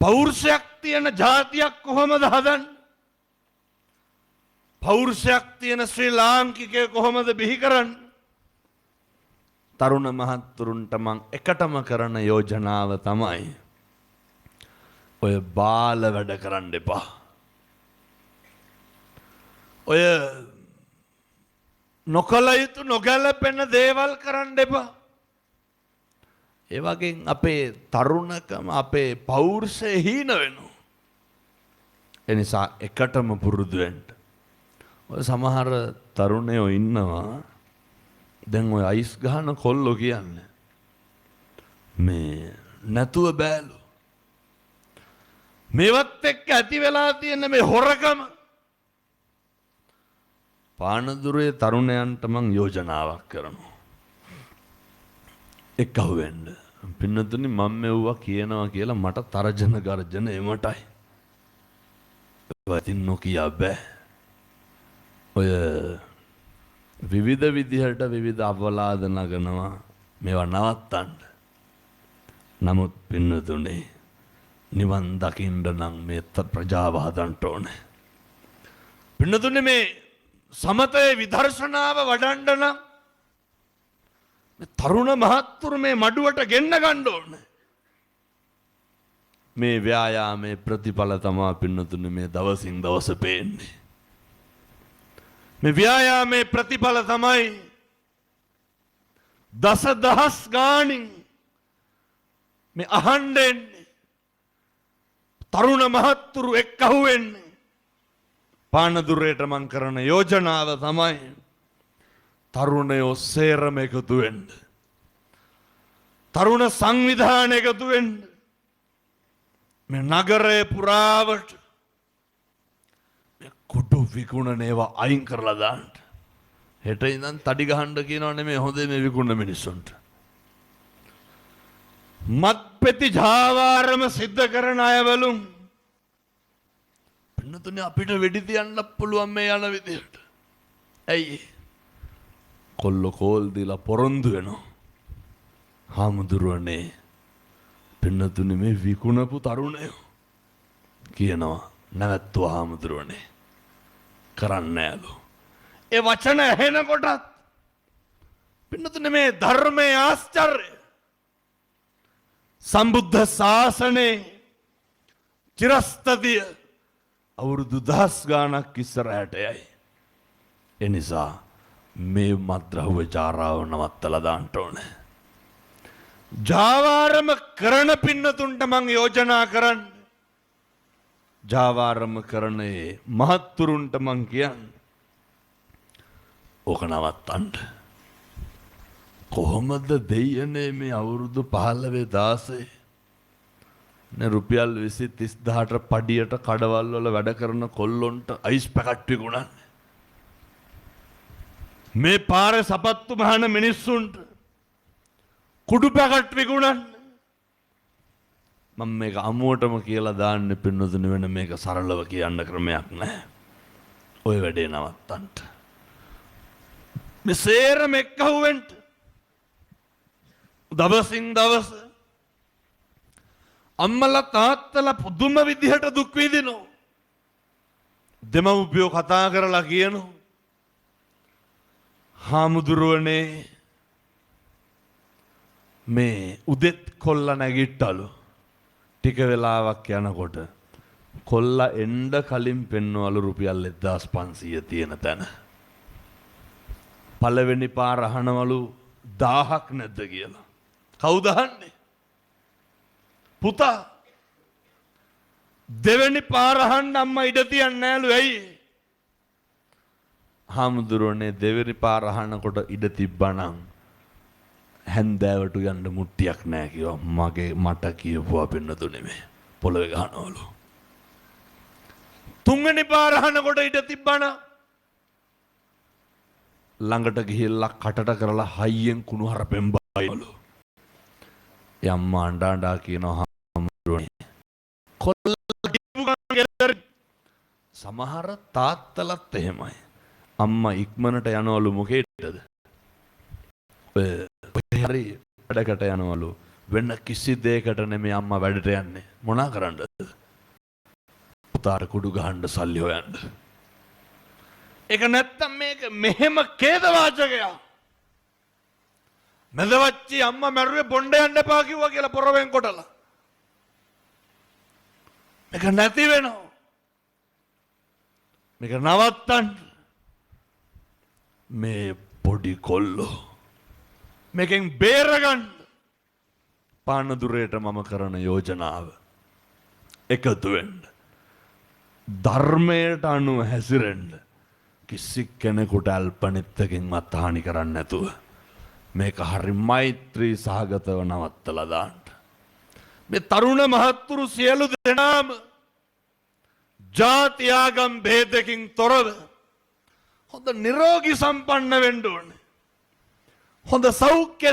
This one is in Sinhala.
පෞරුෂයක් තියෙන ජාතියක් කොහොමද හදන්නේ? පෞරුෂයක් තියෙන ශ්‍රී ලාංකිකය කොහොමද බිහි කරන්නේ? තරුණ මහත්තුරුන්ට මං එකටම කරන යෝජනාව තමයි ඔය බාල වැඩ කරන්න එපා. ඔය නොකල යුතු නොගැලපෙන දේවල් කරන්න එපා. ඒ වගේ අපේ තරුණකම අපේ පෞරුෂය හීන වෙනවා. ඒ නිසා එකටම පුරුදු වෙන්න. ඔය සමහර තරුණයෝ ඉන්නවා දැන් ඔය අයිස් ගහන කොල්ලෝ කියන්නේ මේ නැතුව බෑලු. මේවත් එක්ක ඇති වෙලා තියෙන මේ හොරකම. පානදුරේ තරුණයන්ට මං යෝජනාවක් කරනවා. එක්කහුව වෙන්න. පින්නතුනි මම මෙව්වා කියනවා කියලා මට තරජන ගර්ජන එමටයි. ඉතින් නොකිය බෑ. ඔය විවිධ විදිහට විවිධ අපවාද නගනවා මේවා නවත්තන්න. නමුත් පින්නතුනේ නිවන් දකින්න නම් මේ ප්‍රජාව හදන්න ඕනේ. පින්නතුනේ මේ සමතේ විදර්ශනාව වඩන්න නම් තරුණ මහත්තුරු මේ මඩුවට ගෙන්න ගන්න ඕනේ. මේ ව්‍යායාමයේ ප්‍රතිඵල තමයි පින්නතුනේ මේ දවසින් දවස පේන්නේ. මේ ව්‍යායාමයේ ප්‍රතිඵල තමයි දසදහස් ගාණින් මේ අහන්නේ තරුණ මහත්තුරු එක්කහුව වෙන්නේ. පානදුරේට මං කරන යෝජනාව තමයි තරුණයෝ සේරම එකතු වෙන්න. තරුණ සංවිධාන එකතු වෙන්න. මේ නගරේ පුරාවට මේ කුඩු විකුණන ඒවා අයින් කරලා දාන්න. හෙට ඉඳන් තඩි ගහන්න කියනවා නෙමෙයි හොඳේ මේ විකුණන මිනිස්සුන්ට. මත්පෙති ජාවාරම සිද්ධ කරන අයවලුන් පින්නතුනේ අපිට වෙඩි තියන්න පුළුවන් මේ යන විදියට. ඇයි? කොල්ල කෝල් දීලා පොරොන්දු වෙනවා. හාමුදුරුවනේ පින්නතුනේ මේ විකුණපු තරුණයෝ කියනවා නැවැත්තුවා හාමුදුරුවනේ කරන්නේ නෑලු. ඒ වචන ඇහෙනකොටත් පින්නතුනේ මේ ධර්මයේ ආශ්චර්යය සම්බුද්ධ ශාසනේ චිරස්තතිය අවුරුදු 10 ගාණක් ඉස්සරහට යයි. ඒ නිසා මේ මද්ද්‍රව්‍ය චාරාව නවත්තලා දාන්න ඕනේ. ජාවාරම කරන පින්නතුන්ට මං යෝජනා කරන්නේ. ජාවාරම කරනේ මහත්තුරුන්ට මං කියන්නේ. ඕක නවත්තන්න. කොහොමද දෙයනේ මේ අවුරුදු 15 16 නේ රුපියල් 20 30000ට පඩියට කඩවල් වල වැඩ කරන කොල්ලොන්ට අයිස් පැකට් විකුණන්නේ. මේ පාරේ සපත්තු මහන මිනිස්සුන්ට කුඩු පැකට් විකුණන්නේ. මම මේක අමුවටම කියලා දාන්න පින්නතුනි වෙන මේක සරලව කියන්න ක්‍රමයක් නැහැ. ඔය වැඩේ නවත්තන්න. මේ සේරම එක්කහුවෙන්න දවසින් දවස අම්මලා තාත්තලා පුදුම විදිහට දුක් විඳිනවා. දෙමව්පියෝ කතා කරලා කියනවා හාමුදුරුවනේ මේ උදෙත් කොල්ල නැගිට්ටලු. ටික වෙලාවක් යනකොට කොල්ල එන්න කලින් පෙන්වලු රුපියල් 1500 තියෙන තැන. පළවෙනි පාර අහනවලු 1000ක් නැද්ද කියලා. කවුද අහන්නේ? පුතා. දෙවෙනි පාර අහන්න අම්මා ඉඩ තියන්නේ නෑලු. ඇයි? හාමුදුරුවනේ දෙවෙනි පාර අහනකොට ඉඩ තිබ්බනම් හැන්දෑවට යන්න මුට්ටියක් නෑ කිව්වා. මට කියපුවා පින්නතුනේ මේ පොළවේ ගහනවලු. තුන්වෙනි පාර අහනකොට ඉඩ තිබ්බනම් ළඟට ගිහිල්ලා කටට කරලා හයියෙන් කුණු හරපෙන් බයිවලු. යම්මා අඬා කියනවා හාමුදුරුවනේ කොල්ල සමහර තාත්තලත් එහෙමයි. අම්මා ඉක්මනට යනවලු මොකේද? හරි වැඩකට යනවලු. වෙන කිසි දෙයකට නෙමෙයි අම්මා වැඩට යන්නේ. මොනා කරන්නද? පුතාට කුඩු ගහන්න සල්ලි හොයන්න. ඒක නැත්තම් මේක මෙහෙම ඛේදවාචකයක්. මැදවච්චි අම්මා මැරුවේ බොණ්ඩ යන්න එපා කිව්වා කියලා පොරවෙන් කොටලා. මේක නැති වෙනවා. මේක නවත්තන්න. මේ පොඩි කොල්ලෝ මේකෙන් බේරගන්න පානදුරේට මම කරන යෝජනාව එකතු වෙන්න. ධර්මයට අනුව හැසිරෙන්න. කිසි කෙනෙකුට අල්පනිත්තකින්වත් හානි කරන්නේ නැතුව මේක හරි මෛත්‍රී සහගතව නවත්තලා දාන්න. මේ තරුණ මහත්තුරු සියලු දෙනාම ජාති ආගම් භේදකින් තොරව හොඳ නිරෝගී සම්පන්න වෙන්න ඕනේ. හොඳ සෞඛ්‍ය